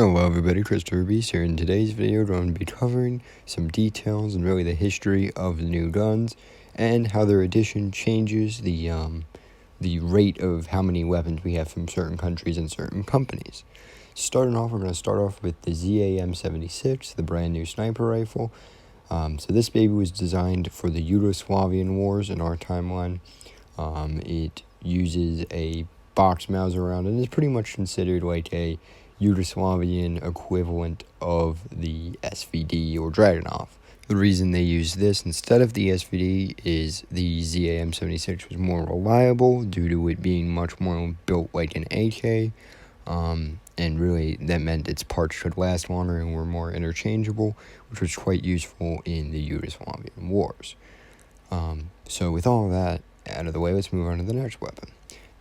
Hello everybody, Christopher Beast here. In today's video, we're going to be covering some details and really the history of the new guns and how their addition changes the rate of how many weapons we have from certain countries and certain companies. Starting off, we're going to start off with the ZAM-76, the brand new sniper rifle. So this baby was designed for the Yugoslavian wars in our timeline. It uses a box Mauser round and is pretty much considered like a Yugoslavian equivalent of the SVD or Dragunov. The reason they use this instead of the SVD is the ZAM-76 was more reliable due to it being much more built like an AK, and really that meant its parts could last longer and were more interchangeable, which was quite useful in the Yugoslavian wars. So with all of that out of the way, let's move on to the next weapon.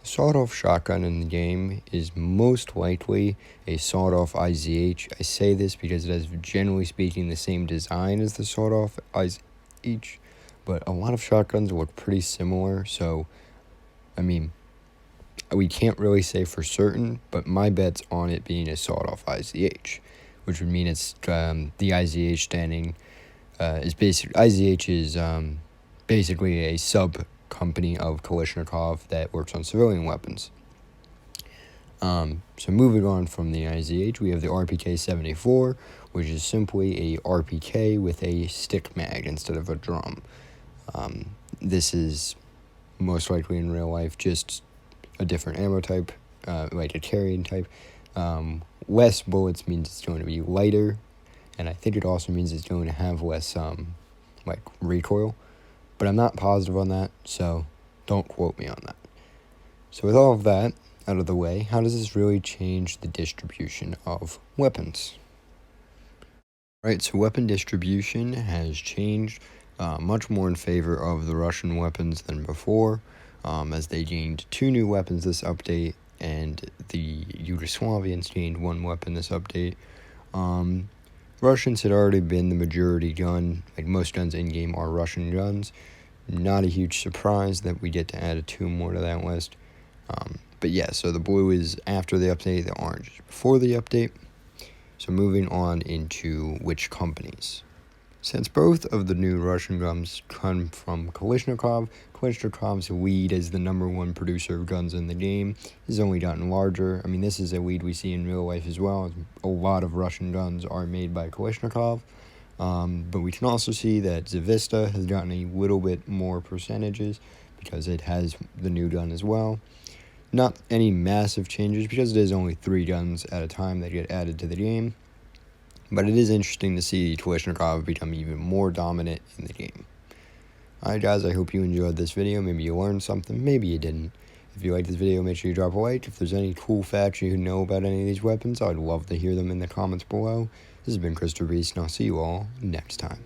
The sawed-off shotgun in the game is most likely a sawed-off IZH. I say this because it has, generally speaking, the same design as the sawed-off IZH, but a lot of shotguns look pretty similar, so, I mean, we can't really say for certain, but my bet's on it being a sawed-off IZH, which would mean it's, the IZH standing, IZH is, basically a sub-company of Kalashnikov that works on civilian weapons. So moving on from the IZH, we have the RPK-74, which is simply a RPK with a stick mag instead of a drum. This is most likely in real life just a different ammo type, like a carrying type. Less bullets means it's going to be lighter, and I think it also means it's going to have less like recoil. But I'm not positive on that, so don't quote me on that. So with all of that out of the way, how does this really change the distribution of weapons? Right, so weapon distribution has changed much more in favor of the Russian weapons than before, as they gained 2 new weapons this update, and the Yugoslavians gained 1 weapon this update. Russians had already been the majority gun, like most guns in-game are Russian guns. Not a huge surprise that we get to add 2 more to that list. But yeah, so the blue is after the update, the orange is before the update. So moving on into which companies. Since both of the new Russian guns come from Kalashnikov, Kalashnikov's lead as the #1 producer of guns in the game has only gotten larger. I mean, this is a lead we see in real life as well. A lot of Russian guns are made by Kalashnikov, but we can also see that Zavista has gotten a little bit more percentages because it has the new gun as well. Not any massive changes because it is only 3 guns at a time that get added to the game. But it is interesting to see Kalashnikov become even more dominant in the game. Alright guys, I hope you enjoyed this video. Maybe you learned something, maybe you didn't. If you liked this video, make sure you drop a like. If there's any cool facts you know about any of these weapons, I'd love to hear them in the comments below. This has been Christopher Beast, and I'll see you all next time.